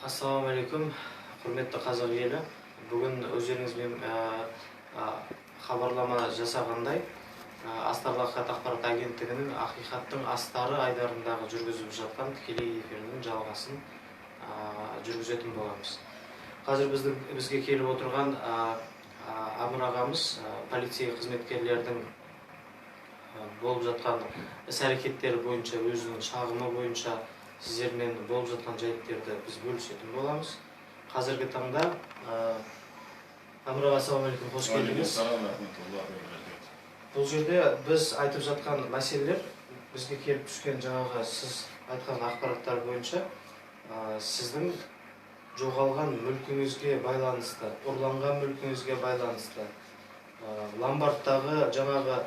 Ассалаумағалейкум, құрметті қазақ елі. Бүгін өздеріңізбен хабарлама жасағандай, Астарлы Ақиқат ақпарат агенттігінің Ақиқаттың астары айдарындағы жүргізіп жатқан тікелей эфирінің жалғасын жүргізетін боламыз. Қазір бізге келіп отырған Амыр ағамыз полиция қызметкерлердің болып жатқан іс-әрекеттері бойынша, өзінің шағымы бойынша сіздермен болып жатқан жайттерді біз бөлісетін боламыз. Қазіргі таңда Амыр аға, ассалаумағалейкум, қош келдіңіз. Бұл жерде біз айтып жатқан мәселелер, бізге келіп түскен жаңағы сіз айтқан ақпараттар бойынша сіздің жоғалған мүлкіңізге байланысты, ұрланған мүлкіңізге байланысты, ломбардтағы жаңағы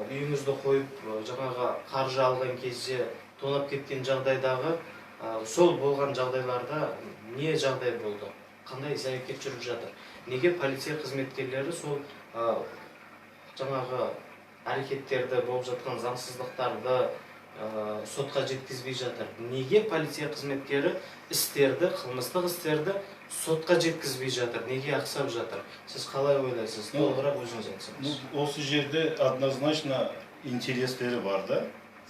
үйіңізді қойып, жаңағы қаржы алған кезде тонап кеткен жағдайдағы сол болған жағдайларда не жағдай болды? Қандай іс-әрекет жүріп жатыр? Неге полиция қызметкерлері сол жаңағы әрекеттерді, болып жатқан заңсыздықтарды сотқа жеткізбей жатыр? Неге полиция қызметкері істерді, қылмыстық істерді сотқа жеткізбей жатыр? Неге ақсап жатыр? Сіз қалай ойлайсыз? Толығырақ өзіңіз айтсаңыз. Осы жерде однозначно интерестері бар да.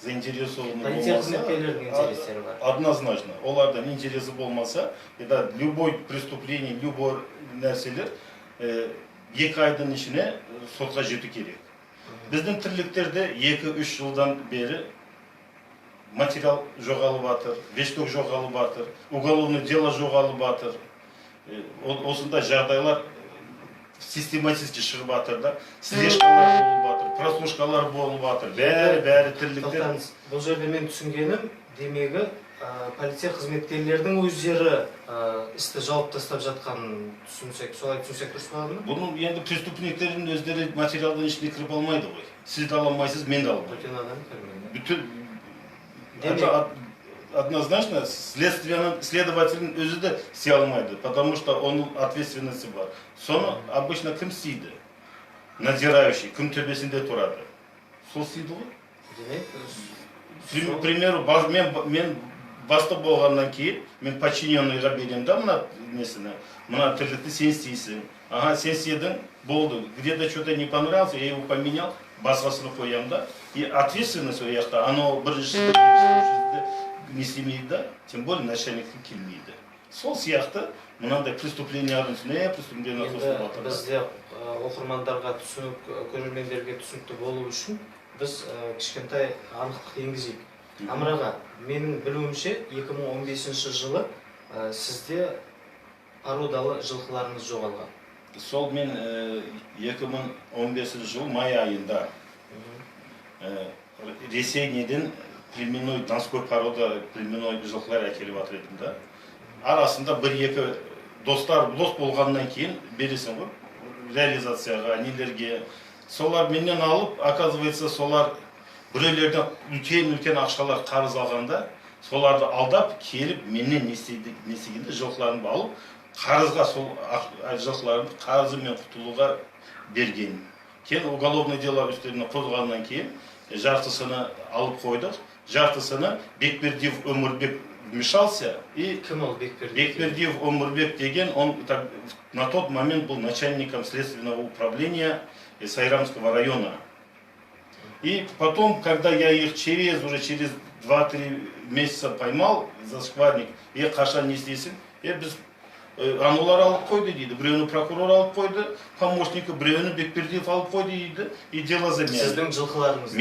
Заинтересованы полиция қызметкерлерінің интерестері бар. Однозначно. Олардан интересі болмаса, любой преступление, любой нәрселер 2 айдың ішіне сотқа жету керек. Біздің тірліктерде 2-3 жылдан бері материал жоғалып батыр, вещдок жоғалып батыр, уголовный дело жоғалып батыр. Осындай жағдайлар систематически шығып батыр да. Слежкалар болып батыр, прослушкалар болып батыр. Бәрі тірліктер. Бұл жерде мен түсінгенім, демегі полиция қызметкерлердің өздері істі жауып тастап жатқанын түсінсек, солай түсінсек дұрыс болады ма? Бұның енді преступниктердің өздері материалдың ішіне кіріп алмайды ғой. Сіз де ала алмайсыз, мен де ала алмаймын. Бүтін адам кірмейді. Бүтін. Однозначно, следователдің өзі де істей алмайды, потому что оның ответственности бар. Соны обычно кім істейді? Надзирающий, кім төбесінде тұрады? Сол істейді ғой? К примеру, мен басты болғаннан кейін, мен подчиненныйға берем да мына несіне, мына тірлікті сен істейсің. Ага, сен істедің, болды. Где-то что-то не понравился, я его поменял, басқасына қоям да. И ответственность у яқта, оно бірінші не істемейді, тем более начальникке келмейді. Сол сияқты мынандай преступлениялардың үстіне преступление қосылып жатыр. Бізде оқырмандарға түсінік, көрермендерге түсінікті болу үшін біз кішкентай анықтық енгізейік. Амыр аға, менің білуімше 2015 жылы сізде породалы жылқыларыңыз жоғалған. Сол мен 2015 жыл май айында Ресейден племенной, донской порода племенной жылқылар әкеліп жатыр едім да. Арасында 1-2 достар дос болғаннан кейін бересің ғой, реализацияға, нелерге. Солар менен алып, оказывается, солар біреулерден үлкен ақшалар қарыз алғанда, соларды алдап, келіп, менен не істегенде жылқыларын алып, қарызға сол жылқыларын қарызымен құтылуға берген. Кейін уголовный дело үстеріне қозғаннан кейін, жартысыны алып қойдық. Жартысыны Бекбердиев Өмірбек вмешался. И кім ол Бекбердиев? Бекбердиев Өмірбек деген, он на тот момент был начальником следственного управления Сайрамского района. И потом, когда я их через 2-3 месяца поймал за шкварник, я қашан не істейсің, біз анулар алып қойды дейді, біреуіні прокурор алып қойды, помощники, біреуіні Бекбердиев алып қойды дейді, и дело замерзло. Сіздің жылқыларыңыз?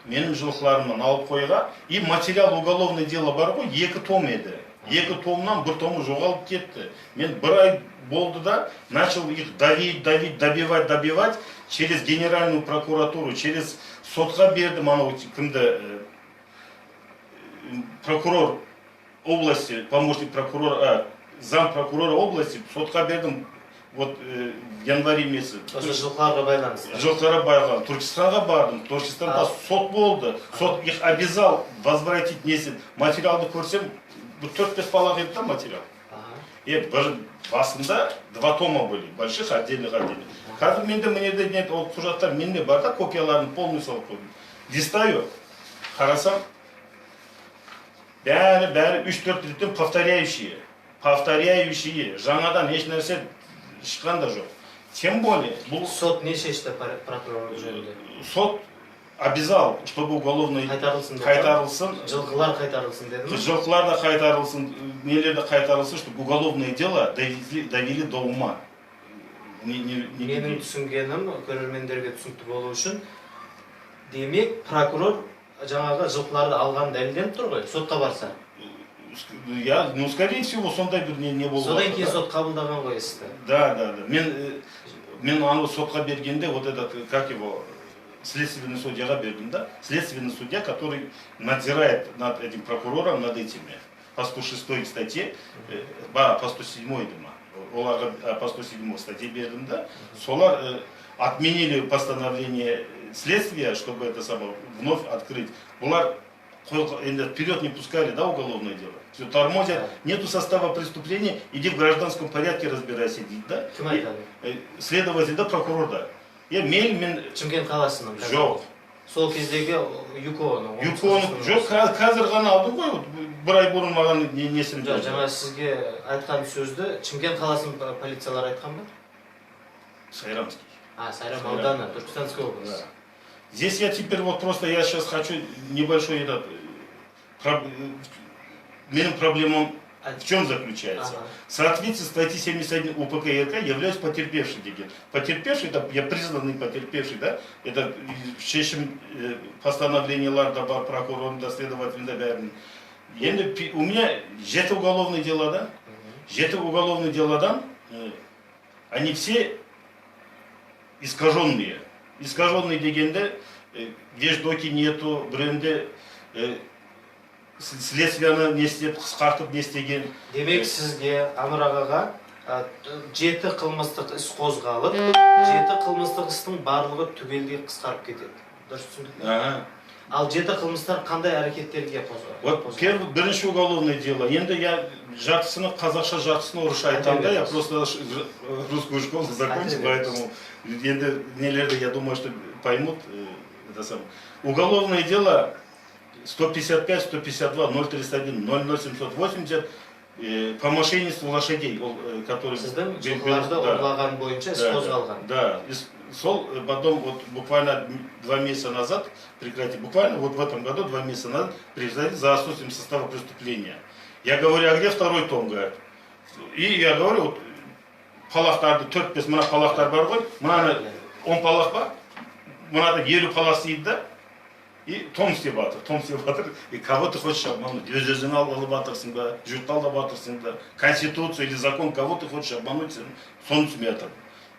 Менің жылқыларымнан алып қойға, и материал уголовное дело бар ғой, 2 том еді. 2 томнан 1 томы жоғалып кетті. Мен 1 ай болды да, начал их добивать через генеральную прокуратуру, через сотқа бердім, анау кімді прокурор области, помощник прокурора, зам прокурора области, сотқа бердім, вот в январе месяце. Осы жылқыларға байланысты? Жылқыларға байланысты. Туркестанға бардым, Туркестанда сот болды. Сот их обязал возвратить несін. Материалды көрсем, 4-5 балақ еді материал. И басында 2 тома были, больших, отдельных. Қазір менде мінеді ол құжаттар менде бар да, копияларын полный салып қойдым. Листаю, қарасам, бәрі 3-4 реттен повторяющие. повторяющие, жаңадан еш нәрсе шыққан да жоқ. Тем более, бұл сот не шешті прокурор жөнінде? сот обязал, чтобы уголовный қайтарылсын, жылқылар қайтарылсын деді ме? жылқылар да қайтарылсын, нелер де қайтарылсын, чтобы уголовное дело довели до ума. Менің түсінгенім, көрермендерге түсінікті болу үшін, демек прокурор жаңағы жылқыларды алған дәлелденіп тұр ғой, сотқа барса. Ну, скорее всего, сондай бір не болды. Содан кейін сот қабылдаған ғой істі. Да. Мен аны сотқа бергенде, вот этот, как его, следственный судьяға бердім, да? Следственный судья, который надзирает над этим прокурором, над этими. По 106 статье, по 107 дема. Оларға по 107 статье бердім, да? Солар отменили постановление следствия, чтобы это самое вновь открыть. Бұлар вперед не пускали, да, уголовное дело. Все тормозят, да. Нету состава преступления, иди в гражданском порядке разбирайся, да? Следователь, да, прокурор, да. Мен Шымкент қаласының. Жоқ. Сол кездегі ЮКО-ны. Жоқ, қазір ғана алдым ғой, бір ай бұрын маған несін. Жаңа сізге айтқан сөзді Шымкент қаласының полициялары айтқан ба? Сайрамский. Сайрам ауданы, Түркістанской области. Здесь я теперь вот просто, я сейчас хочу небольшой этот, проблема в чем заключается? В соответствии с статьей 71 УПК РК являюсь потерпевшим. Потерпевший, это я признанный потерпевший, да? Это в чешем постановлении ларда бар прокурора, да, следователя, да. У меня жеті уголовные дела, да? Жеті уголовные дела, да? Они все искаженные. Искаженный дегенде, веждоки нету, бренде, следствияны не істеп, қысқартып не істеген. Демек сізге Амыр ағаға жеті қылмыстық іс қозғалып, жеті қылмыстық істің барлығы түгелге қысқарып кетеді. Дұрыс түсіндік? Ал жеті қылмыстар қандай әрекеттерге қозғалып? Вот бірінші уголовное дело. Енді я жартысыны қазақша, жартысыны орысша айтам да, я просто русскую школу закончил, поэтому енді нелерді, я думаю, что поймут. Уголовное дело 155, 152, 031, 00780 по мошенничеству лошадей, который... Сіздің жылқыларды ұрлаған бойынша іс қозғалған. Да, потом вот буквально 2 месяца назад прекратили, буквально вот в этом году 2 месяца назад прекратили за отсутствием состава преступления. Я говорю, а где второй том, говорят? И я говорю, вот палақтарды 4-5 мына палақтар бар ғой, мынаны 10 палақ бар, мынада 50 палақ сейді да, и том істеп жатыр, и кого ты хочешь обмануть? Өз-өзің алып батырсың ба, жұртты алдап батырсың ба, конституция или закон, кого ты хочешь обмануть, соны түсінбей жатыр.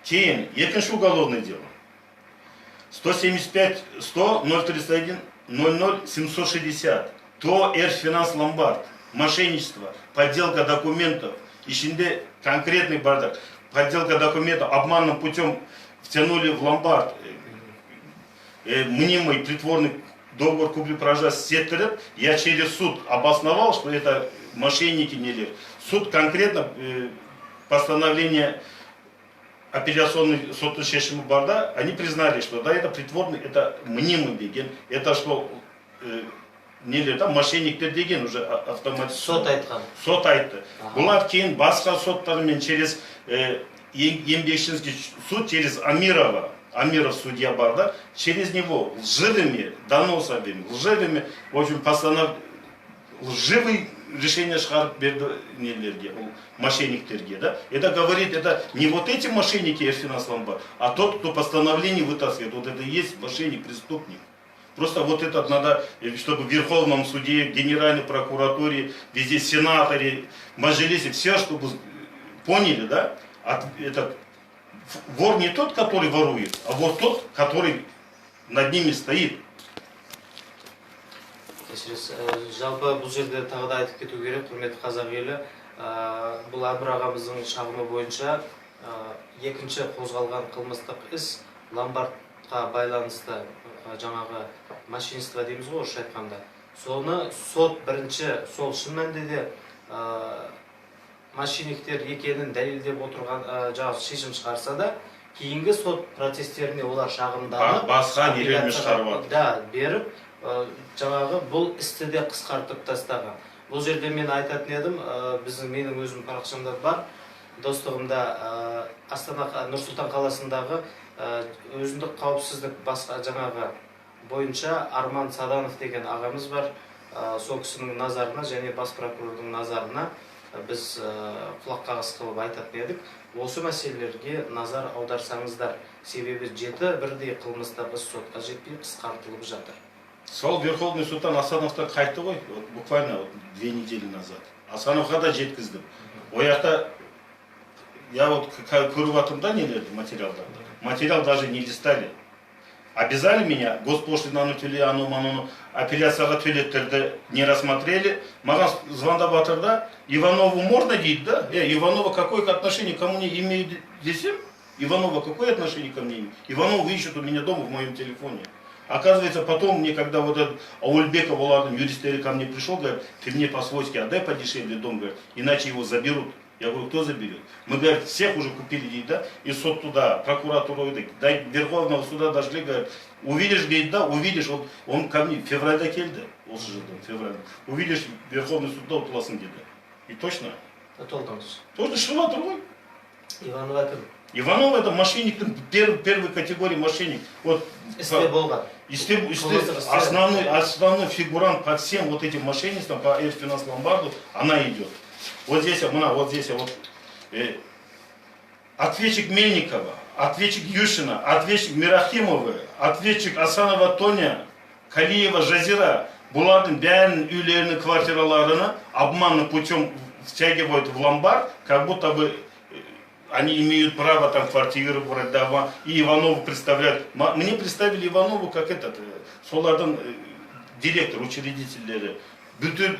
Кейін, екінші уголовное дело. 175, 100, 031, 00, 760. ТО Эрфинанс Ломбард. Мошенничество, подделка документов. Ішінде конкретный бардак. Подделка документов обманным путем втянули в ломбард. Мнимый притворный договор купли-продажи сеттіріп, я через суд обосновал, что это мошенники нелер. Суд конкретно постановление апелляционный суд шешімі барда, они признали, что да, это притворный, это мнимый деген, это что нелер, там мошенниктер деген уже автоматически. Сот айтқан. Сот айтты. Бұлар кейін басқа соттармен через еңбекшинский суд, через Амиров судья барда, через него лживыми доносами, лживыми, в общем, лживый решение шығарып берді нелерге, мошенниктерге, да? Это говорит, это не вот эти мошенники Эрфинанс Ломбард, а тот, кто постановление вытаскивает. Вот это и есть мошенник, преступник. Просто вот это надо, чтобы в Верховном суде, Генеральной прокуратуре, везде сенаторе, Мажилисе, все, чтобы поняли, да? Этот вор не тот, который ворует, а вот тот, который над ними стоит. Жалпы бұл жерде тағы да айтып кету керек, құрметті қазақ елі. Бұл Амыр ағамыздың шағымы бойынша екінші қозғалған қылмыстық іс ломбардқа байланысты жаңағы мошенничество дейміз ғой, орысша айтқанда. Соны сот бірінші, сол шын мәнінде де мошенниктер екенін дәлелдеп отырған жаңағы шешім шығарса да, кейінгі сот процестеріне олар шағымданып, басқа нелермен шығарып да, беріп, жаңағы бұл істі де қысқартып тастаған. Бұл жерде мен айтатын едім, менің өзім парақшамда бар, достығымда Астана Нұр-Сұлтан қаласындағы өзіндік қауіпсіздік басқа жаңағы бойынша Арман Саданов деген ағамыз бар. Сол кісінің назарына және бас прокурордың назарына біз құлақ қағыс қылып айтатын едік. Осы мәселелерге назар аударсаңыздар, себебі 7 бірдей қылмыста біз сотқа жетпей қысқартылып жатыр. Сол Верховный судан Асановтан қайтты ғой, буквально 2 недели назад. Асановға да жеткіздім. Ояқта, я вот көріп атырмын да нелерді, материалдарды. Материал даже не листали. Обязали меня, госпошлинаны төле, ану-ману, апелляцияға төлеттерді не рассмотрели. Маған звондап атыр да, Иванову можно дейді, да? Иванова какое отношение ко мне имеет десем? Иванова какое отношение ко мне имеет? Иванова ищут у меня дома в моем телефоне. Оказывается, потом мне, когда вот этот Аульбеков, юрист ко мне пришел, говорит, ты мне по-свойски отдай подешевле дом, говорит, иначе его заберут. Я говорю, кто заберет? Мы, говорит, всех уже купили, да, и суд туда, прокуратуру, до Верховного суда дошли, говорит, увидишь, говорит, да, увидишь, вот он ко мне в феврале келді, осы жылдан, февраль, увидишь, Верховный суда ұтыласын деді. И точно? Точно шығып атыр ғой. Иванова кім? Иванов это мошенниктің первой категории мошенник. Вот істе болған. Основной фигурант по всем вот этим мошенничествам, по Эрфинанс Ломбарду, она идет. Вот здесь, ответчик Мельникова, ответчик Ющина, ответчик Мирахимова, ответчик Асанова Тоня, Калиева Жазира, бұлардың бәрінің үйлерінің квартираларына обманным путем втягивают в ломбард, как будто бы они имеют право там квартиры брать, дома, и Иванову представляют. Мне представили Иванову как солардың директор, учредителері. Бүтін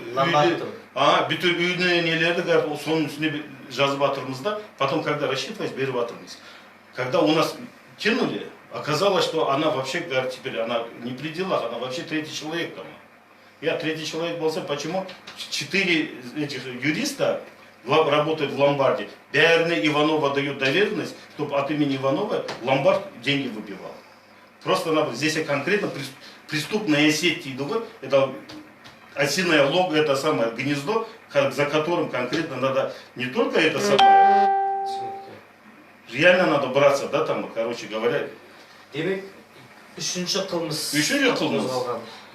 үйіне нелерді соның үстіне жазып атырмыз да, потом, когда рассчитываясь, беріп атырмыз. Когда у нас кинули, оказалось, что она вообще, говорит, теперь она не при делах, она вообще третий человек там. Я третий человек болса, почему 4 этих юриста работают в ломбарде. Бәріне Иванова дают доверенность, чтобы от имени Иванова ломбард деньги выбивал. Просто здесь конкретно преступная сеть, это осиное лого, это самое гнездо, за которым конкретно надо не только это самое, реально надо браться, да, там, короче говоря. Демек, үшінші қылмыс.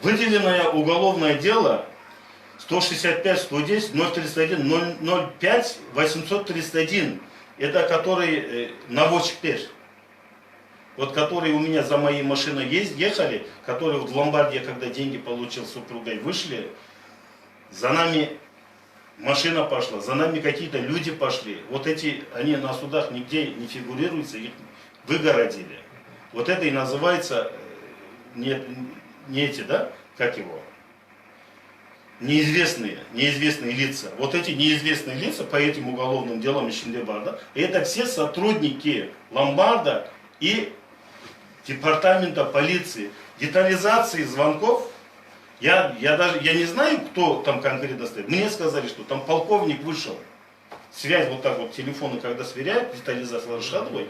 Выделенное уголовное дело 165, 110, 031, 005, 831. Это который наводчик пеш. Вот которые у меня за моей машиной ехали, которые вот в ломбарде, когда деньги получил с супругой, вышли, за нами машина пошла, за нами какие-то люди пошли. Вот эти, они на судах нигде не фигурируются, их выгородили. Вот это и называется, не эти, да, как его, неизвестные лица. Вот эти неизвестные лица по этим уголовным делам Ишиндебарда, это все сотрудники ломбарда и департамента полиции. Детализации звонков, я не знаю, кто там конкретно стоит. Мне сказали, что там полковник вышел. Связь вот так вот, телефоны, когда сверяют, детализация Ларшадовой,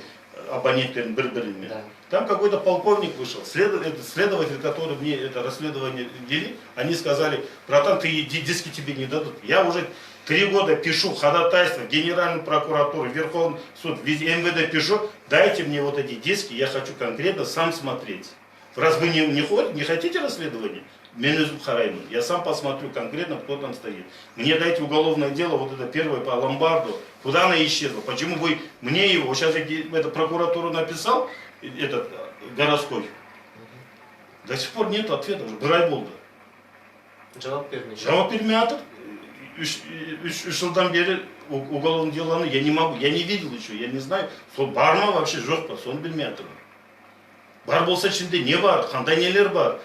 абоненттерин бір-бірімен. Да. Там какой-то полковник вышел. Следователь, который мне это расследование вели, они сказали, братан, диски тебе не дадут. Я уже 3 года пишу ходатайство в Генеральную прокуратуру, Верховный суд, везде МВД пишу, дайте мне вот эти диски, я хочу конкретно сам смотреть. Раз вы не хотите расследования, я сам посмотрю конкретно, кто там стоит. Мне дайте уголовное дело, вот это первое по ломбарду, куда она исчезла, почему вы мне его, сейчас я эту прокуратуру написал, этот городской, до сих пор нет ответа, уже бір ай болды. Жауап бермей атыр. 3 жылдан бері уголовное дело, я не могу, я не видел еще, я не знаю, бар ма вообще, жоқ па, соны білмей атырмын. Бар болса ішінде не бар, қандай нелер бар,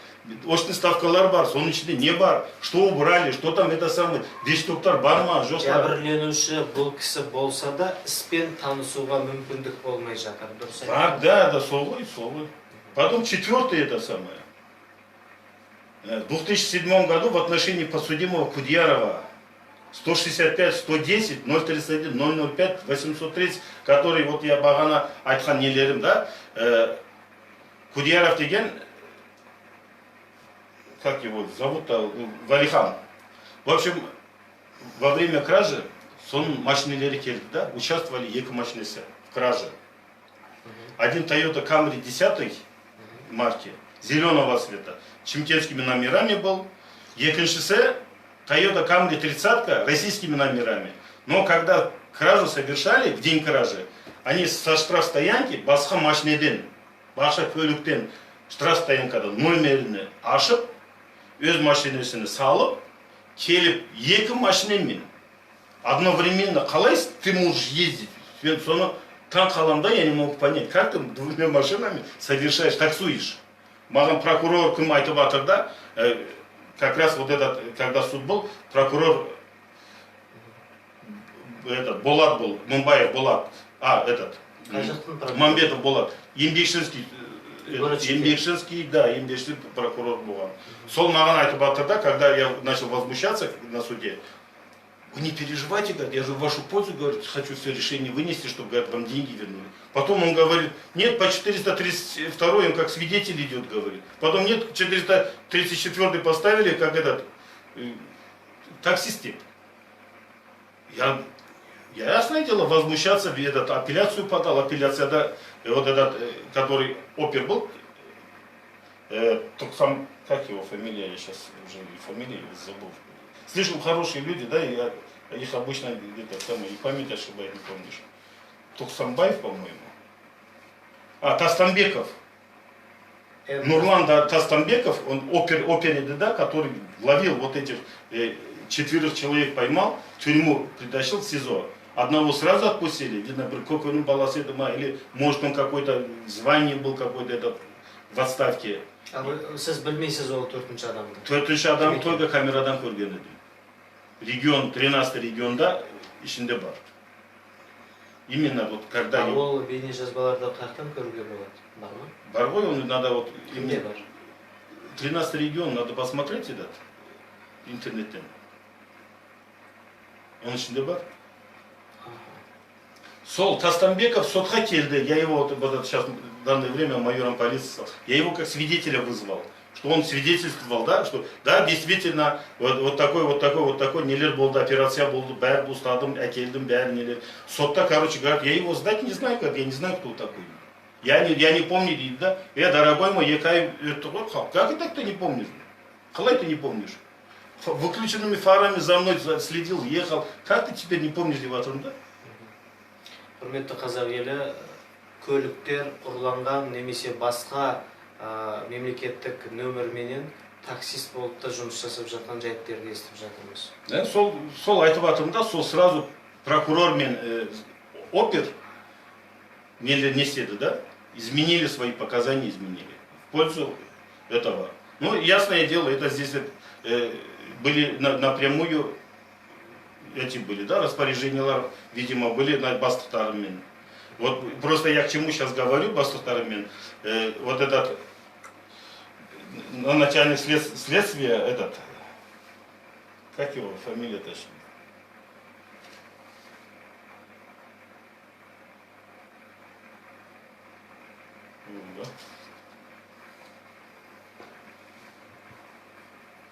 очный ставкалар бар, соның ішінде не бар, что убрали, что там это самое, вещдоктар бар ма, жоқ па. Жәбірленуші бұл кісі болса да, іспен танысуға мүмкіндік болмай жатыр. Бар, да, сол ғой. Потом 4-й это самое. В 2007 году в отношении подсудимого Кудьярова 165, 110, 031, 005, 830, который, вот я бағана айтқан нелерім, да, Кудьяров деген, как его зовут-то, Валихан. В общем, во время кражи соның машинелері келді да, участвовали екі машинесі в краже. Один Toyota Camry 10 марки, зеленого цвета, чемкенскими номерами был. Екіншісі Toyota Camry 30 российскими номерами. Но когда кражу совершали, в день кражи, они со штрафстоянки басқа машинеден, башқа көліктен штрафстоянкадан номерін ашып, өз машинесini салып, келіп екі машинемен одновременно қалай ты можешь ездить? Мен соны таң қаламда, я не могу понять, как ты двумя машинами совершаешь, таксуешь. Маған прокурор кім айтып жатыр да, как раз вот этот, когда суд был, прокурор этот, Болат был, Мумбаев Болат, Мамбетов Болат, Ембекшинский, да, Ембекшинский прокурор болған. Сол маған айтып жатыр да, когда я начал возмущаться на суде, вы не переживайте, говорит, я же в вашу пользу, говорит, хочу все решение вынести, чтобы, говорит, вам деньги вернули. Потом он говорит, нет, по 432 он как свидетель идет, говорит. Потом нет, 434 поставили, как этот, таксисты. Я, ясное дело, возмущаться, этот, апелляцию подал, апелляция, да, вот этот, который опер был, только сам, как его фамилия, я сейчас уже фамилию забыл. Слишком хорошие люди, да, и я их обычно где-то самое, и память ошибает, не помнишь. Туксамбаев, по-моему. Тастанбеков. Нурлан Тастанбеков, он опереди, да, который ловил вот этих 4 человек, поймал, в тюрьму притащил в СИЗО. Одного сразу отпустили, видно, какой он баласы дома, или может он какой-то звание был, какой-то этот в отставке. А сіз білмейсіз ол төртінші адамды? Төртінші адам только камерадан көрген едім. Регион, 13 регионда ішінде бар. Именно вот когда... А ол бейне жазбаларда қаяқтан көруге болады? Бар ма? Бар ғой, оны надо вот... Кімде бар? 13 регион, надо посмотреть этот интернеттен. Он ішінде бар. Сол Тастанбеков сотқа келді, я его вот сейчас в данное время майором полиции, я его как свидетеля вызвал, что он свидетельствовал, да, что да, действительно вот такой нелер болды, операция болды, бәрі ұстадым, әкелдім, бәрі нелер. Сотта, короче, говорят, я его сдать не знаю, как, я не знаю, кто такой. Я не помню, дейді, да, дорогой мой, екай өтті ғой, как это ты не помнишь? Қалай ты не помнишь? Выключенными фарами за мной следил, ехал, как ты теперь не помнишь, деп жатырмын да? Құрметті қазақ елі, көліктер ұрланған немесе басқа мемлекеттік нөмірменен таксист болып та жұмыс жасап жатқан жайттерді естіп жатырмыз. Сол айтып жатырмын да, сол сразу прокурор мен опер не істеді, да, изменили свои показания, изменили в пользу этого. Ну, ясное дело, это здесь были напрямую эти были, да, распоряжения, видимо, были на бастықтарымен. Вот просто я к чему сейчас говорю, бастықтарымен, вот этот начальник следствия, этот, как его фамилия точно?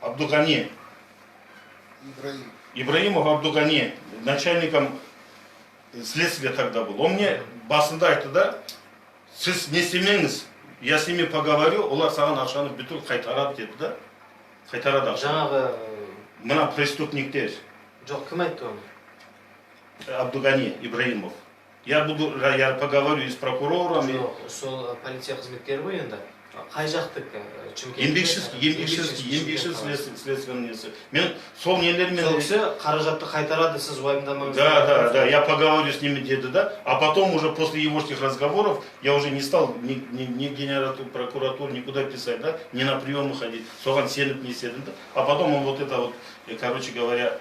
Абдугани. Ибраимов Абдугани, начальником следствия тогда был. Он мне басында айтты да, сіз не істемеңіз, я с ними поговорю, олар саған ақшаны бүйтіп қайтарады деді да. Қайтарады ақшаны. Жаңағы... Мына преступниктер. Жоқ, кім айтты оны? Абдугани Ибраимов. Я поговорю и с прокурором. Жоқ, сол полиция қызметкері ғой енді. Қай жақтық? Ембекшинский следственный несі. Мен сол нелермен... Сол кісі қаражатты қайтарады, сіз уайымдамаңыз. Да, я поговорю с ними деді, да. А потом уже после егошних разговоров я уже не стал ни в генеральную прокуратуру, никуда писать, да, ни на приемы ходить. Соған сеніп не седім, да. А потом он вот это вот, короче говоря,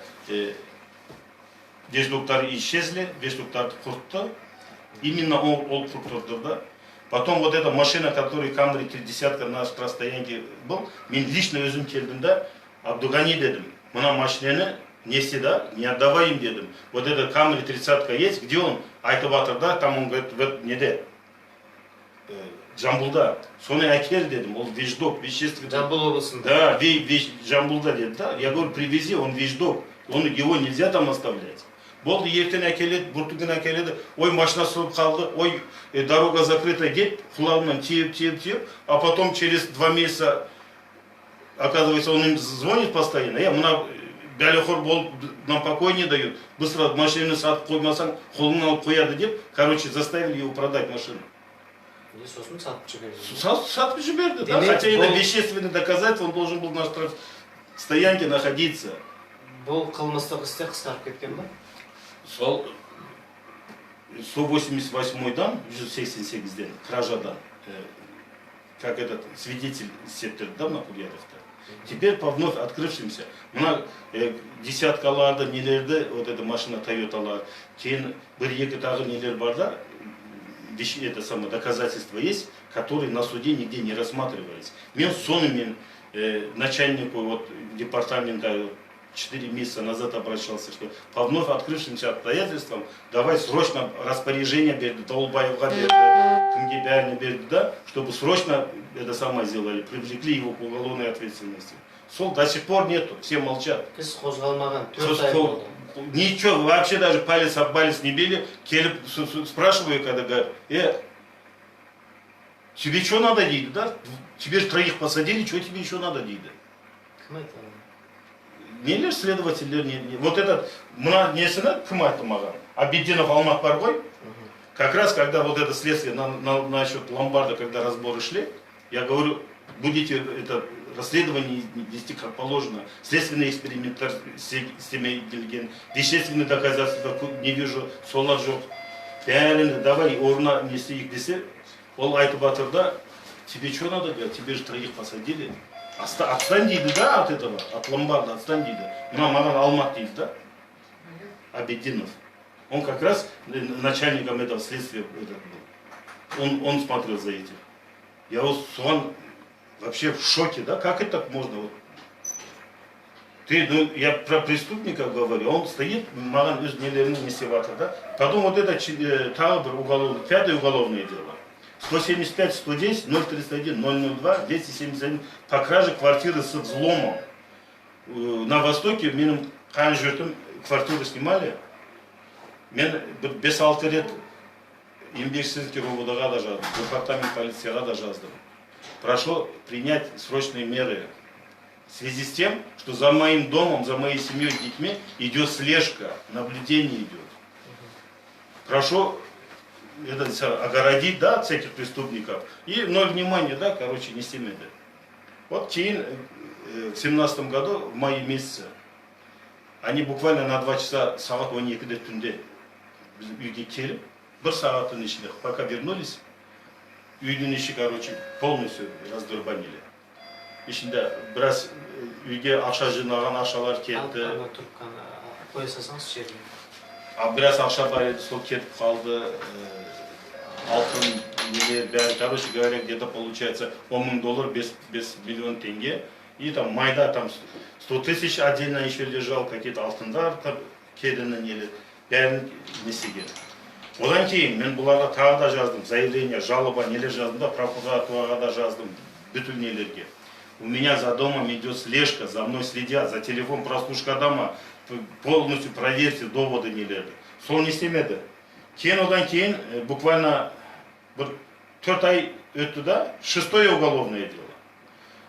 вещдоктары исчезли, вещдоктарды құртты. Именно ол құрттырды, да. Потом вот эта машина, которая Camry 30 на штрафстоянке был, мен лично өзім келдім да, Абдугани дедім, мына машинаны нести, да, не отдавай им дедім. Вот этот Camry 30 есть, где он? Айтып жатыр да, там он говорит, в неде, Жамбулда. Соны әкел дедім, ол вещдок, вещественный. Жамбул облысында. Да, Жамбулда деді, да. Я говорю, привези, он вещдок. Его нельзя там оставлять. Болды ертең әкеледі, бүртігін әкеледі, ой машина сырып қалды, ой дорога закрыта деп, құлағынан тиеп, а потом через 2 месяца, оказывается, он им звонит постоянно, мына бәлеқор болып, нам покой не дают, быстро машинаны сатып қоймасаң, қолыңнан алып қояды деп, короче, заставили его продать машину. Сосын сатып жіберді. Сатып жіберді, да, хотя это вещественное доказательство, он должен был на стоянке находиться. Бұл қылмыстық істе қысқарып кеткен ба? Сол 188-дан 188-ден кражадан, как этот свидетель септер, да, Кульяровта. Теперь по вновь открывшимся, мына десяткаларды, нелерді, вот эта машина Тойоталар, кейін бір-екі тағы нелер бар да, это самое доказательство есть, которые на суде нигде не рассматривались. Мен сонымен начальнику вот, департамента 4 месяца назад обращался, что по вновь открывшимся обстоятельствам давай срочно распоряжение берді, Толбаевға берді, кімге бәріне берді, да, чтобы срочно это самое сделали, привлекли его к уголовной ответственности. Сол до сих пор нету, все молчат. Іс қозғалмаған 4 ай болды. Ничего, вообще даже палец об палец не били. Келіп спрашиваю, когда говорят, тебе что надо дейді, да? Тебе же 3 посадили, что тебе еще надо дейді? Кім айтты? Не лишь следователь, вот этот, несіне кім айтты маған? Абиддинов Алмат бар ғой? Как раз, когда вот это следствие насчет ломбарда, когда разборы шли, я говорю, будете это расследование вести как положено, следственный экспериментар істемеген, вещественные доказательства не вижу, солар жоқ. Бәрін давай орнына не істейік десе, ол айтып жатыр да, тебе что надо, тебе же 3 посадили. Отстань дейді, да, от этого, от ломбарда отстань дейді. Маған Алмат дейді, да, Абиддинов. Он как раз начальником этого следствия был. Он смотрел за этим. Я вот соған вообще в шоке, да, как это так можно? Вот. Я про преступника говорю, он стоит, маған өз нелерін не істеп жатыр, да. Потом вот это тағы бір уголовное, 5-е уголовное дело. 175, 110, 031, 002, 271 по краже квартиры с взломом. На Востоке менің қан жүртім квартиру снимали. Мен 5-6 рет еңбексіздікке роводаға да жаздым, департамент полицияға да жаздым. Прошу принять срочные меры в связи с тем, что за моим домом, за моей семьей, детьми идет слежка, наблюдение идет. Прошу огородить, да, от всяких преступников. И ноль внимания, да, короче, не стемеді. Вот кейін в 17 году, в мае месяце, они буквально на 2 часа сағат 12-де түнде үйге келіп, 1 сағаттың ішінде, пока вернулись, үйдің іші, короче, полностью раздорбанили. Ішінде біраз үйге ақша жинаған ақшалар кетті. Қоя салсаңыз жерге. Біраз ақша бар еді, сол кетіп қалды. Алтын, бәрі, короче говоря, где-то получается 10 000 $, 5 миллион тенге. И там майда, там 100 000 отдельно еще лежал, какие-то алтындар, кедіні нелі, бәрін несеген. Одан кейін мен бұларға тағы да жаздым, заявление, жалоба, нелер жаздым да, прокуратураға да жаздым, бүтін нелерге. У меня за домом идет слежка, за мной следят, за телефон прослушка дома, полностью проверьте доводы нелерді. Сол не істемеді. Одан кейін буквально 4 ай өтті да, 6-е уголовное дело.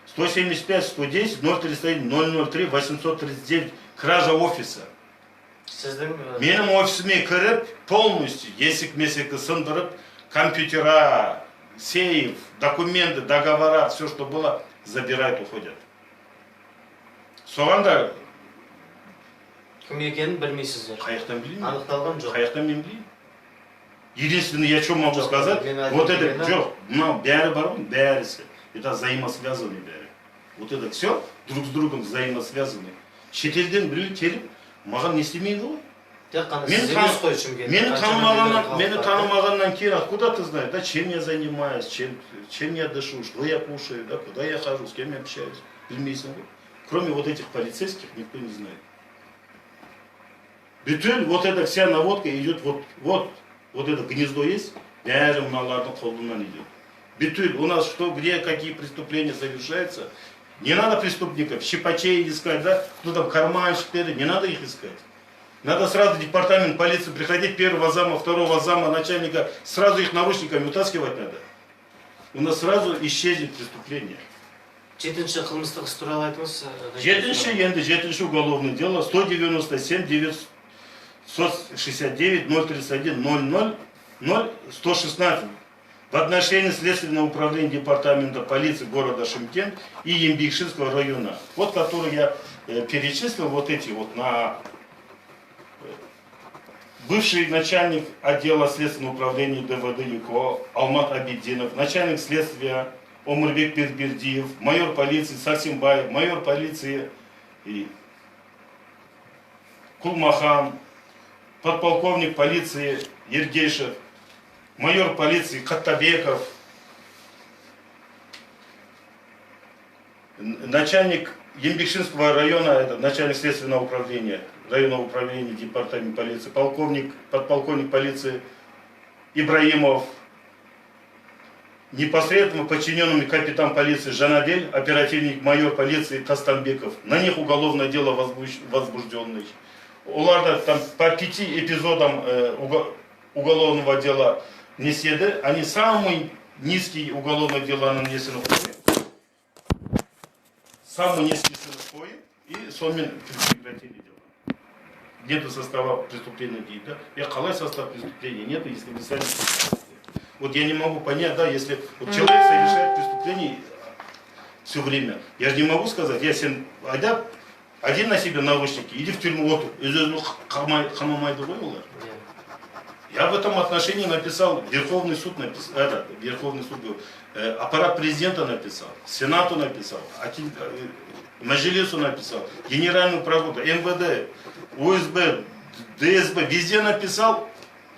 175, 110, 031, 003, 839 кража офиса. Менің офисіме кіріп, полностью есік-месекті сындырып, компьютера, сейф, документы, договора, все, что было, забирают, уходят. Соған да... Кім екенін білмейсіздер? Қаяқтан білеймін? Анықталған жоқ. Қаяқтан мен білеймін? Единственное, я что могу сказать, вот это, бәрі бар ғой, бәрісі. Это взаимосвязанный бәрі. Вот это все друг с другом взаимосвязаны. Шетелден біреу келіп, маған не істемейді ғой? Мені танымағаннан кейін, откуда ты знаешь, да, чем я занимаюсь, чем я дышу, что я кушаю, да, куда я хожу, с кем я общаюсь. Білмейсің ғой? Кроме вот этих полицейских, никто не знает. Бүтін, вот эта вся наводка идет, вот это гнездо есть, бәрі мыналардың қолынан идет. Бүтін, у нас что, где, какие преступления совершаются, Не надо преступников, щипачей искать, да? Кто там карманщики, не надо их искать. Надо сразу департамент полиции приходить, первого зама, второго зама, начальника, сразу их наручниками вытаскивать надо. У нас сразу исчезнет преступление. Жетінші қылмыстық іс туралы айтыңыз. Жетінші уголовное дело 197 969 031 00 0116 в отношении Следственного управления департамента полиции города Шымкент и Ембекшинского района. Вот который я перечислил, вот эти вот на бывший начальник отдела Следственного управления ДВД ЮКО Алмат Абиддинов, начальник следствия Омурбек Бербердиев, майор полиции Саксимбаев, майор полиции Кулмахан, подполковник полиции Ергейшев, майор полиции Каттабеков, начальник Ембекшинского района, это начальник следственного управления, районного управления департамента полиции, подполковник полиции Ибраимов, непосредственно подчиненными капитан полиции Жанадель, оперативник майор полиции Кастамбеков. На них уголовное дело возбужденное. Оларда там по 5 эпизодам уголовного дела неседы, они самый низкий уголовное дело нанесено. Самый низкий сырой и сонмен прекратили дело. Нету состава преступления, да? Я қалай состав преступления нету, если вы сами. Вот я не могу понять, да, если вот человек совершает преступление все время. Я же не могу сказать, я сен один на себе наручники, иди в тюрьму, вот, я в этом отношении написал, Верховный суд написал, Верховный суд был, аппарат президента написал, Сенату написал, Мажилису написал, Генеральную прокуратуру, МВД, УСБ, ДСБ, везде написал,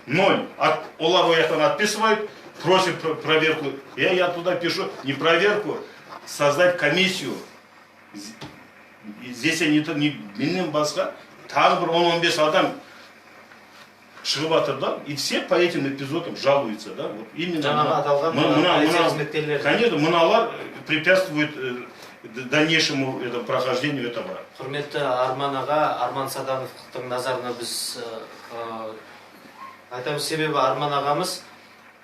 0. Олар ояқтан отписывают, просят проверку. Я туда пишу, не проверку, создать комиссию. Здесь они не менен басқа, тағы бір 10-15 адам шығып жатыр да, и все по этим эпизодам жалуются, да, вот именно. Конечно, мыналар препятствуют дальнейшему прохождению этого. Құрметті Арман аға, Арман Садановтың назарына біз айтамыз, себебі Арман ағамыз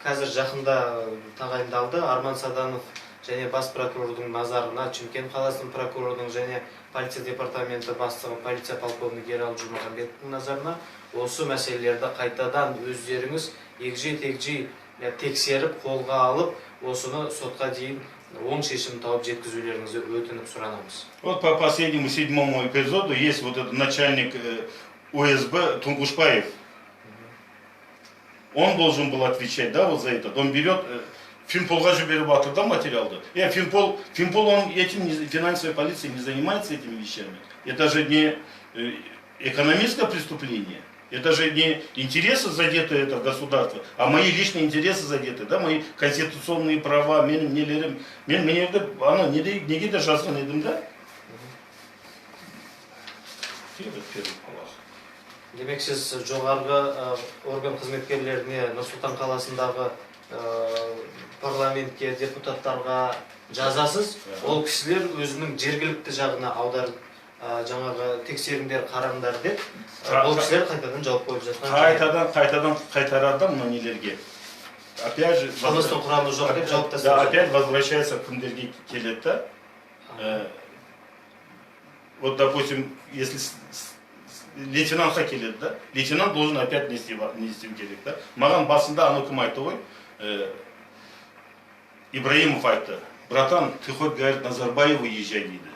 қазір жақында тағайындалды. Арман Саданов және бас прокурордың назарына, Шымкент қаласының прокурордың және полиция департаменті бастығы полиция полковник Ералы Жұмағанбетовтың назарына осы мәселелерді қайтадан өздеріңіз егжей-тегжей тексеріп, қолға алып, осыны сотқа дейін оң шешім тауып жеткізулеріңізді өтініп сұранамыз. Вот по последнему 7-му эпизоду есть вот этот начальник УСБ Тунгушбаев. Он должен был отвечать, да, вот за это. Он берет, Финполға жіберіп жатыр да материалды. Финпол, он этим, финансовая полиция не занимается этими вещами. Это же не экономическое преступление. Это же не интересы задеты это государства, а мои личные интересы задеты, да, мои конституционные права, мен ана неге де жазған едім, да? Демек, сіз жоғарғы орган қызметкерлеріне Нұр-Сұлтан қаласындағы парламентке, депутаттарға жазасыз, ол кісілер өзінің жергілікті жағына аударып, жаңағы тексеріңдер, қараңдар деп, ол кісілер қайтадан жауап қойып жатқан. Қайтадан қайтарады мына нелерге. Опять же, қылмыстың құрамы жоқ деп жауап тастайды. Да, опять возвращается к кімдерге келеді, да? Вот, допустим, если лейтенантқа келеді, да? Лейтенант должен опять нести керек, да? Маған басында аны кім айтты ғой? Ибраимов айтты. Братан, ты хоть, говорит, Назарбаеву езжай, дейді.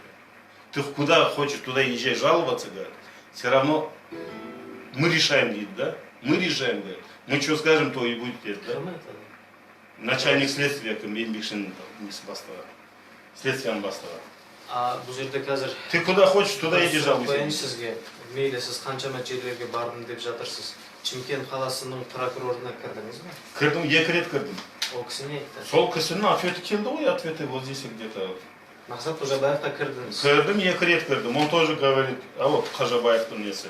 Ты куда хочешь, туда езжай жаловаться, говорит. Все равно мы решаем, дейді, да? Мы решаем, говорит. Мы что скажем, то и будет, да? Начальник следствия, кім Ембекшиннің несі бастығы. Следствияның бастығы. Бұл жерде қазір... Ты куда хочешь, туда иди жалуйся. Қойын сізге, мейлі сіз қаншама жерлерге бардым деп жатырсыз. Шымкент қаласының прокурорына кірдіңіз бе? Кірдім, 2 рет кірдім. Ол кісі не айтты? Сол кісінің ответі келді ғой, ответы вот здесь где-то. Мақсат Қожабаевқа кірдіңіз? Кірдім, 2 рет кірдім. Он тоже говорит, а вот Қожабаевтың несі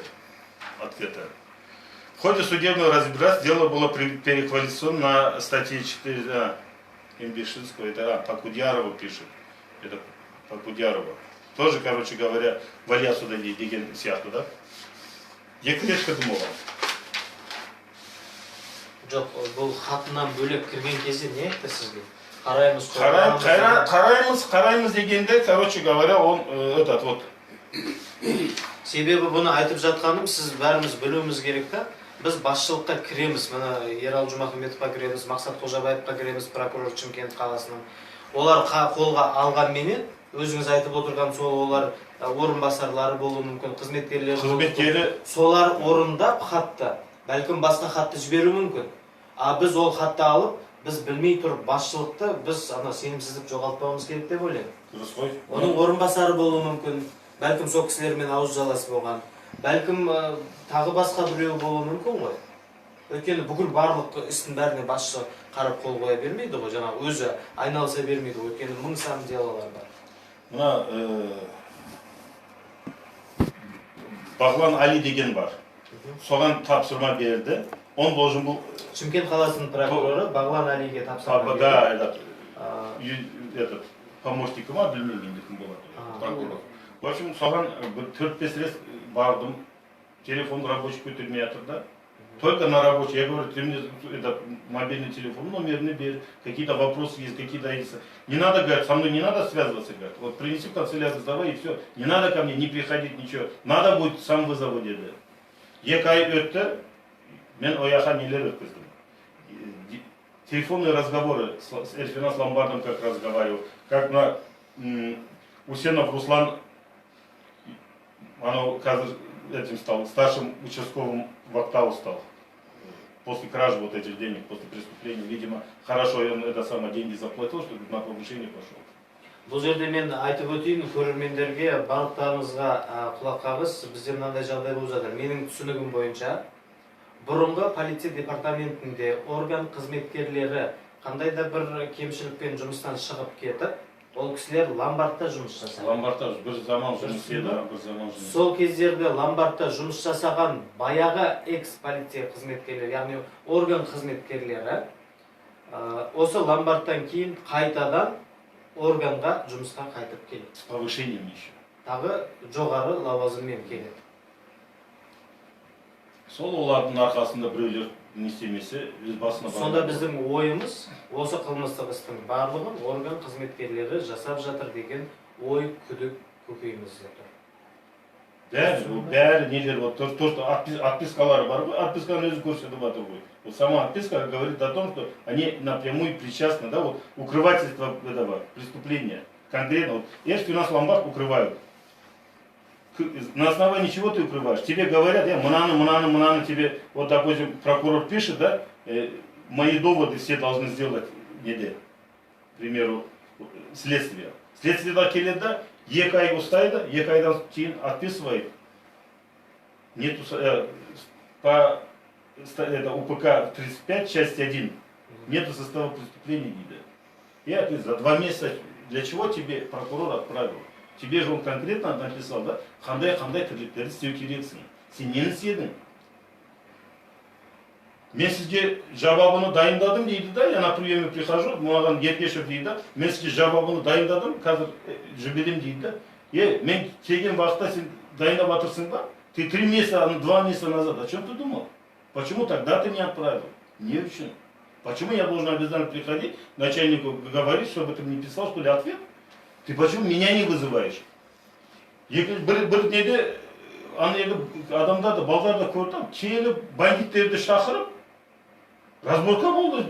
ответы. В ходе судебного разбирательства дело было переквалифицировано на статье 4 Ембекшинского, это Пакудьярова пишет. Это Попудярова. Тоже, короче говоря, валя сюда деген сияқты, да? Екі рет кірдім оған. Жоқ, бұл хатынан бөлек кірген кезде не айтты сізге? Қараймыз, Қараймыз дегенде, короче говоря, он этот вот. Себебі бұны айтып жатқаным, сіз бәріміз білуіміз керек та. Біз басшылыққа кіреміз, мына Ералы Жұмаханбетовқа кіреміз, Мақсат Қожабаевқа кіреміз, прокурор Шымкент қаласының. Олар қолға алғанменен, өзіңіз айтып отырған сол олар орынбасарлары болуы мүмкін, қызметкерлері. Солар орындап хатты, бәлкім басқа хатты жіберу мүмкін. Біз ол хатты алып, біз білмей тұрып басшылықты, біз сенімсіздік жоғалтпауымыз керек деп ойлаймын. Оның орынбасары болуы мүмкін, бәлкім сол кісілермен ауыз жалас болған. Бәлкім тағы басқа біреу болуы мүмкін ғой. Өйткені бүкіл барлық істің бәріне басшы қарап қол қоя бермейді ғой, жаңа өзі айналыса бермейді ғой. Өйткені мың сан делолар бар. Мына Бағлан Али деген бар. Соған тапсырма берді. Он должен был... Шымкент қаласының прокуроры Бағлан Алиге тапсырма берді. Да, этот помощник ма, білмеген дейтін болады. Прокурор. В общем, соған 4-5 рет бардым. Телефон рабочий көтермей жатыр да. Только на рабочий. Я говорю, ты мне этот мобильный телефон, номерный бери, какие-то вопросы есть, какие-то есть. Не надо, говорит, со мной не надо связываться, говорит. Вот принеси в канцелярию, сдавай и все. Не надо ко мне, не приходить, ничего. Надо будет, сам вызову деді. Екі ай өтті, мен ояқа нелер өткіздім. Телефонные разговоры с Эльфинас Ломбардом как разговаривал. Как на Усенов Руслан, оно этим стал, старшим участковым в Октаву стал. После кражи вот этих денег, после преступления, видимо, хорошо он это самое деньги заплатил, что на повышение пошел. Бұл жерде мен айтып өтейін, көрермендерге барлықтарыңызға құлақ қағыз, бізде мынандай жағдай болып жатыр. Менің түсінігім бойынша, бұрынғы полиция департаментінде орган қызметкерлері қандай да бір кемшілікпен жұмыстан шығып кетіп, ол кісілер ломбардта жұмыс жасайды. Ломбардта бір заман жұмыс еді, бір заман жұмыс. Сол кездерде ломбардта жұмыс жасаған баяғы экс-полиция қызметкерлері, яғни орган қызметкерлері, осы ломбардтан кейін қайтадан органға жұмысқа қайтып келеді. С повышением еще. Тағы жоғары лауазыммен келеді. Сол олардың арқасында біреулер не істемесе, өз басына барады. Сонда біздің ойымыз, осы қылмыстық істің барлығын орган қызметкерлері жасап жатыр деген ой, күдік көкейімізде тұр. Бәрі нелер бар. То, что отпискалары бар ғой, отписканы өзі көрсетіп жатыр ғой. Вот сама отписка говорит о том, что они напрямую причастны, да, вот укрывательство этого преступления. Конкретно, вот, Эльфинас Ломбард укрывают. На основании чего ты укрываешь? Тебе говорят, Мунаны, тебе, вот, допустим, прокурор пишет, да, мои доводы все должны сделать, к примеру, следствие. Следствие келеді, да, екі ай ұстайды, екі айдан кейін отписывает. Нету, по УПК 35, часть 1, нету состава преступления, дейді. И отписывает. За 2 месяца для чего тебе прокурор отправил? Тебе же он конкретно написал, да? Қандай тірліктерді істеу керексің. Сен нені істедің? Мен сізге жауабını дайындадым дейді, да? Я на приеме прихожу, маған Ергешев дейді, да? Мен сізге жауабını дайындадым, қазір жіберем дейді, да? Мен келген уақытта сен дайындап жатырсың ба? Ты 3 месяца, 2 месяца назад, о чем ты думал? Почему тогда ты не отправил? Не очень. Почему я должен обязательно приходить, начальнику говорить, чтобы ты мне писал, что ли, ответ? Ты почему меня не вызываешь? Бір неде, адамдарды, балдарды көрдім, келіп, бандиттерді шақырып, разборка болды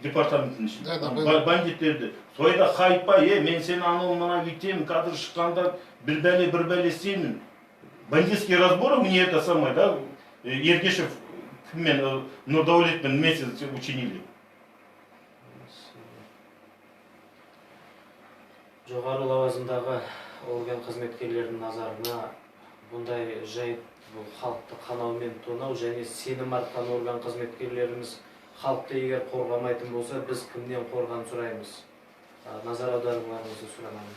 департаменттің ішінде. Бандиттерді. Сойда қайтпа, мен сені анау бүйтемін, қазір шыққанда бір бәле істеймін. Бандитский разбор мне это самое, да, Ергешев мен, Нұрдәулетпен вместе учинили. Жоғары лауазымдағы орган қызметкерлерінің назарына бұндай жайт, бұл халықты қанаумен тонау және сенім артқан орган қызметкерлеріміз халықты егер қорғамайтын болса, біз кімнен қорған сұраймыз? Назар аударуларыңызды сұрамаймын.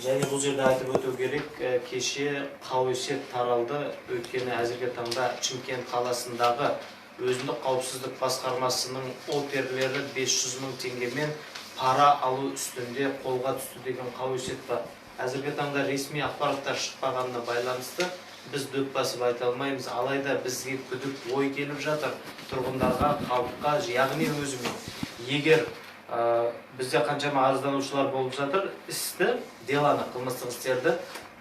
Және бұл жерде айтып өту керек, кеше қауесет таралды, өйткені әзірге таңда Шымкент қаласындағы өзіндік қауіпсіздік басқармасының оперлері 500 мың теңгемен пара алу үстінде қолға түсті деген қауесет бар. Әзірге таңда ресми ақпараттар шықпағанына байланысты біз дөп басып айта алмаймыз. Алайда бізге күдік ой келіп жатыр тұрғындарға, халыққа, яғни өзіме. Егер бізде қаншама арызданушылар болып жатыр, істі, деланы, қылмыстық істерді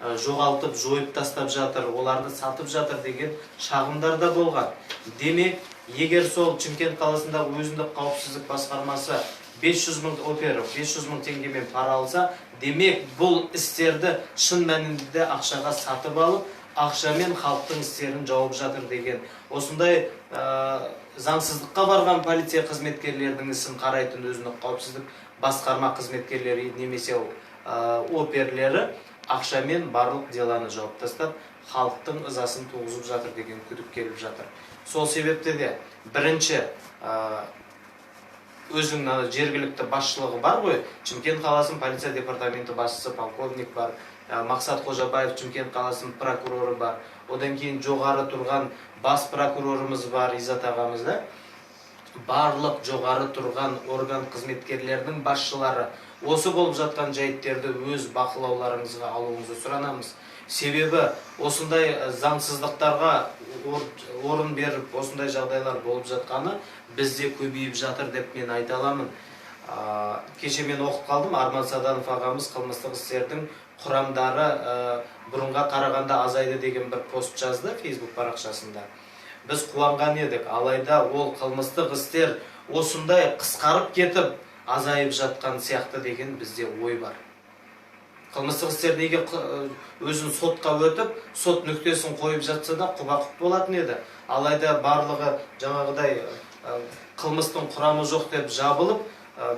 жоғалтып, жойып тастап жатыр, оларды сатып жатыр деген шағымдар да болған. Демек, егер сол Шымкент қаласындағы өзіндік қауіпсіздік басқармасы 500 мың опера, 500 мың теңгемен пара алса, демек бұл істерді шын мәнінде ақшаға сатып алып, ақшамен халықтың істерін жауып жатыр деген. Осындай заңсыздыққа барған полиция қызметкерлерінің ісін қарайтын өзіндік қауіпсіздік басқарма қызметкерлері немесе оперлері ақшамен барлық деланы жауып тастап, халықтың ызасын туғызып жатыр деген күдік келіп жатыр. Сол себепте де бірінші өзінің жергілікті басшылығы бар ғой, Шымкент қаласының полиция департаменті басшысы полковник бар, Мақсат Қожабаев Шымкент қаласының прокуроры бар, одан кейін жоғары тұрған бас прокурорымыз бар, Изат ағамыз да. Барлық жоғары тұрған орган қызметкерлерінің басшылары осы болып жатқан жайттерді өз бақылауларыңызға алуыңызды сұранамыз. Себебі осындай заңсыздықтарға орын беріп, осындай жағдайлар болып жатқаны бізде көбейіп жатыр деп мен айта аламын. Кеше мен оқып қалдым, Арман Саданов ағамыз қылмыстық істердің құрамдары бұрынға қарағанда азайды деген бір пост жазды Facebook парақшасында. Біз қуанған едік, алайда ол қылмыстық істер осындай қысқарып кетіп азайып жатқан сияқты деген бізде ой бар. Қылмыстық істер неге өзін сотқа өтіп, сот нүктесін қойып жатса да құба-құп болатын еді. Алайда барлығы жаңағыдай қылмыстың құрамы жоқ деп жабылып,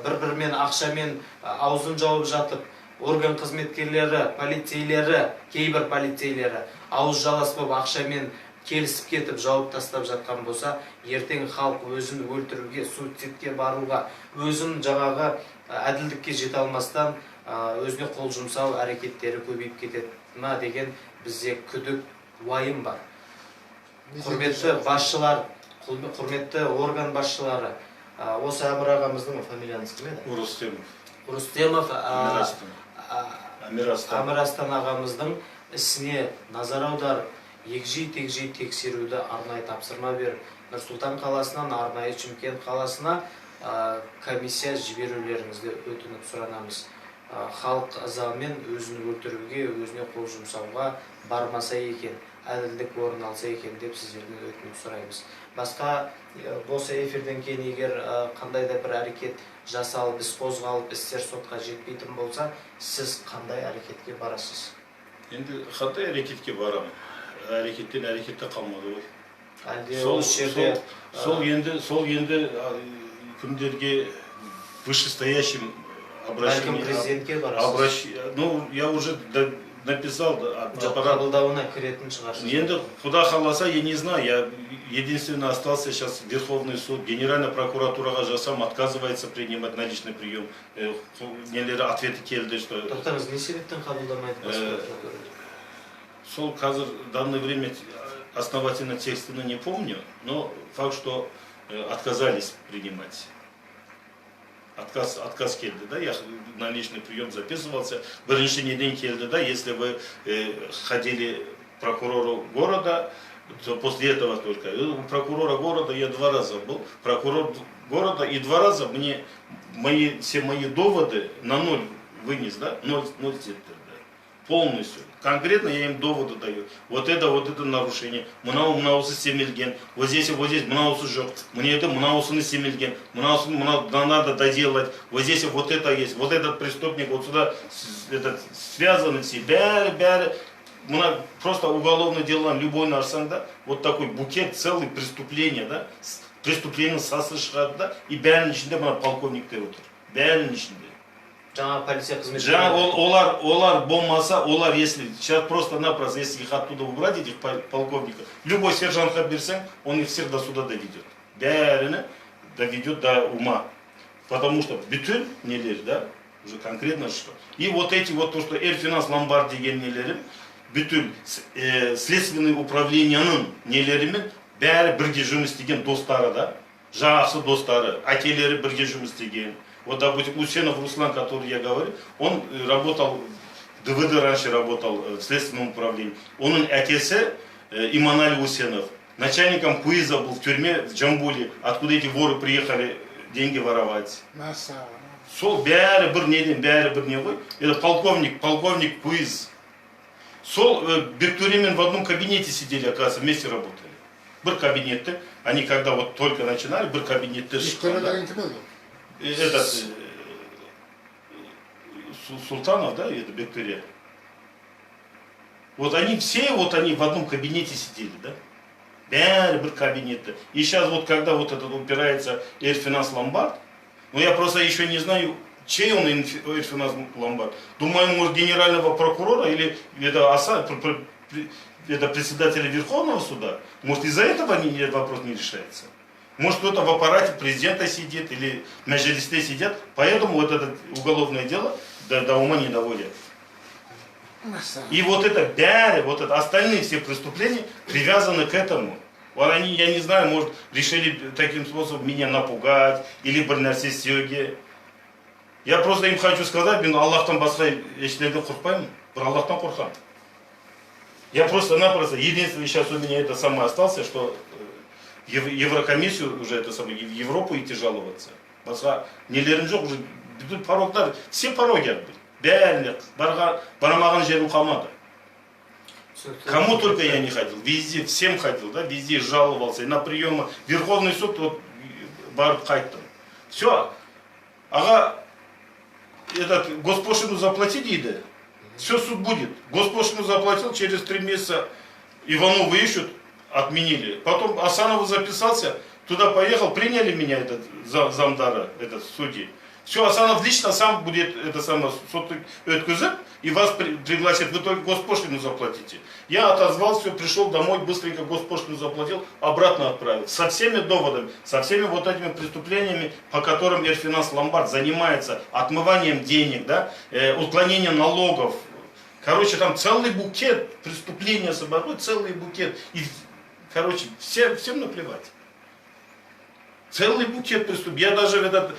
бір-бірімен ақшамен аузын жауып жатып, орган қызметкерлері, полицейлері, кейбір полицейлері ауыз жалас болып ақшамен келісіп кетіп жауып тастап жатқан болса, ертең халық өзін өлтіруге, суицидке баруға, өзін жаңағы әділдікке жете алмастан өзіне қол жұмсау әрекеттері көбейіп кетеді ма деген бізде күдік, уайым бар. Құрметті басшылар, құрметті орган басшылары, осы Әмір ағамыздың фамилияңыз кім еді? Рустемов Әмір Астан ағамыздың ісіне назар аударып, егжей-тегжей тексеруді арнайы тапсырма беріп, Нұр-Сұлтан қаласынан арнайы Шымкент қаласына комиссия жіберулеріңізді өтініп сұранамыз. Халық ызамен өзін өлтіруге, өзіне қол жұмсауға бармаса екен, әділдік орын алса екен деп сіздерден өтініп сұраймыз. Басқа осы эфирден кейін егер қандай да бір әрекет жасалып, іс қозғалып, істер сотқа жетпейтін болса, сіз қандай әрекетке барасыз? Енді қандай әрекетке барамын? Әрекеттен әрекетте қалмады ғой. Сол енді кімдерге вышестоящим обращение. Президентке барасыз. Ну, я уже написал. Қабылдауына кіретін шығарсыз. Енді құда қаласа, я не знаю, я единственно остался сейчас Верховный суд, Генеральная прокуратураға жасам, отказывается принимать наличный прием. Нелері ответы келді, что... Тоқтаңыз, не себептен қабылдамайды бас прокуратура? Сол қазір в данное время основательно текстını не помню, но факт, что отказались принимать. Отказ келді, да, я на личный прием записывался. Бірінші неден келді, да, если вы ходили к прокурору города, то после этого только. У прокурора города я 2 раза был, прокурор города, и 2 раза мне все мои доводы на 0 вынес, да, 0 полностью. Конкретно я им доводы даю. Вот это нарушение. Мынаусы семилген. Вот здесь мынаусы жоқ. Мне это мынаусы семилген. Мынаусы надо доделать. Вот здесь вот это есть. Вот этот преступник вот сюда связан все. Бәрі. Просто уголовное дело любой нарсаң, да. Вот такой букет, целый преступление, да. Преступление сасы шығады, да. И бәрінің ішінде полковниктер отыр. Бәрінің ішінде. Жаңа полиция қызметкерлері. Олар болмаса, если сейчас просто-напросто, если их оттуда убрать, этих полковников, любой сержантқа берсең, он их всех до суда доведет. Бәріні доведет до ума. Потому что bütün нелер, да, уже конкретно что. И вот эти вот то, что Эльфинанс Ломбард деген нелерім, bütün следственный управленияның нелерімен бәрі бірге жұмыс істеген достары, да. Жақсы достары, әкелері бірге жұмыс істеген. Вот, допустим, Усенов Руслан, который я говорю, он работал, ДВД раньше работал в следственном управлении. Он әкесі Иманаль Усенов. Начальником КУИЗа был в тюрьме в Джамбуле, откуда эти воры приехали деньги воровать. Сол бәрі бір неден, бәрі бір не ғой. Это полковник КУИЗ. Сол Бектуремен в одном кабинете сидели, оказывается, вместе работали. Бір кабинетте, они когда вот только начинали, бір кабинетте шыққан. Этот Султанов, да, это Бектуре. Вот они все, вот они в одном кабинете сидели, да? Бәрі бір кабинетте. И сейчас вот когда вот этот упирается Эрфинанс Ломбард, ну я просто еще не знаю, чей он Эрфинанс Ломбард. Думаю, может, генерального прокурора или это председателя Верховного суда. Может, из-за этого вопрос не решается. Может, кто-то в аппарате президента сидит или в Меджлисте сидят, поэтому вот это уголовное дело до ума не доводят. И вот это вот это остальные все преступления привязаны к этому. Вот они, я не знаю, может, решили таким способом меня напугать или бір нәрсе істеуге. Я просто им хочу сказать, мен Аллахтан басқа ешнерден қорқпаймын, бір Аллахтан қорқамын. Я просто-напросто, единственное, сейчас у меня это самое остался, что Еврокомиссию уже это самое, в Европу идти жаловаться. Басқа нелерім жоқ, уже порогтар, все пороги отбыли. Бәріне, барамаған жерім қалмады. Кому только я не ходил, везде, всем ходил, да, везде жаловался, и на приемы. Верховный суд, вот, барып қайттым. Все, ага, этот, госпошлину заплати дейді, все, суд будет. Госпошлину заплатил, через 3 месяца Иванову ищут, отменили. Потом Асанову записался, туда поехал, приняли меня, этот замдара, этот судьи. Все, Асанов лично сам будет это самое суд өткізіп, и вас пригласит, вы только госпошлину заплатите. Я отозвался, пришел домой, быстренько госпошлину заплатил, обратно отправил. Со всеми доводами, со всеми вот этими преступлениями, по которым Эрфинанс Ломбард занимается, отмыванием денег, да, уклонением налогов. Короче, там целый букет преступления с обороной, целый букет. И, короче, всем наплевать. Целый букет преступлений. Я даже этот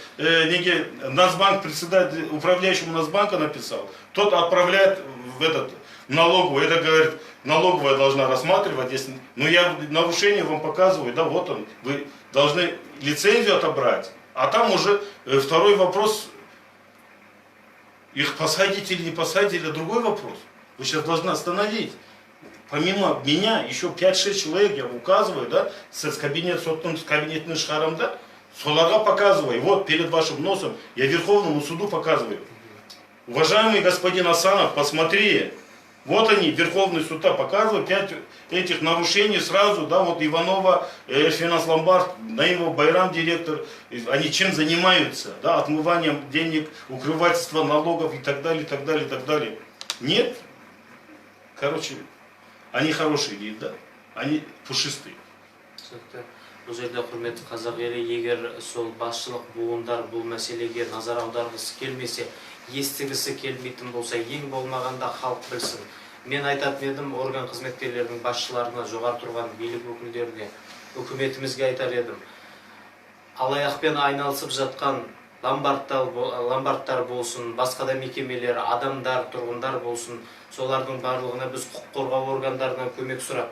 Нацбанк, председатель, управляющему Нацбанка написал. Тот отправляет в этот налоговую. Это говорит, налоговая должна рассматривать. Если, ну я нарушение вам показываю, да, вот он. Вы должны лицензию отобрать. А там уже второй вопрос. Их посадить или не посадить, это другой вопрос. Вы сейчас должны остановить. Помимо меня, еще 5-6 человек я указываю, да, с кабинетным шаром, да, соларға показываю. Вот перед вашим носом я Верховному суду показываю. Уважаемый господин Асанов, посмотри, вот они, Верховный суд показывает 5 этих нарушений сразу, да, вот Иванова, Эрфинанс Ломбард, Наимов Байрам, директор, они чем занимаются, да, отмыванием денег, укрывательство налогов и так далее, и так далее, и так далее. Нет, короче, они хорошие дейді, да? Они пушистые. Бұл жерде құрметті қазақ елі, егер сол басшылық буындар бұл мәселеге назар аударғысы келмесе, естігісі келмейтін болса, ең болмағанда халық білсін. Мен айтатын едім, орган қызметкерлерінің басшыларына, жоғары тұрған билік өкілдеріне, үкіметімізге айтар едім. Алаяқпен айналысып жатқан ломбардтар болсын, басқа да мекемелер, адамдар, тұрғындар болсын, солардың барлығына біз құқық қорғау органдарынан көмек сұрап,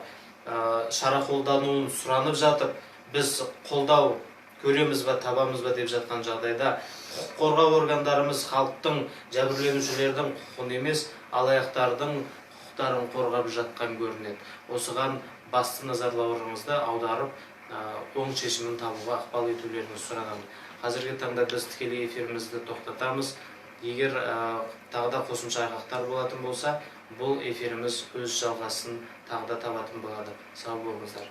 шара қолдануын сұранып жатып, біз қолдау көреміз бе, табамыз ба деп жатқан жағдайда, құқық қорғау органдарымыз халықтың, жәбірленушілердің құқығын емес, алаяқтардың құқықтарын қорғап жатқан көрінеді. Осыған басты назарларыңызды аударып, оң шешімін табуға ықпал етулеріңізді сұранамын. Қазіргі таңда біз тікелей эфирімізді тоқтатамыз. Егер тағы да қосымша айғақтар болатын болса, бұл эфиріміз өз жалғасын тағы да табатын болады. Сау болыңыздар.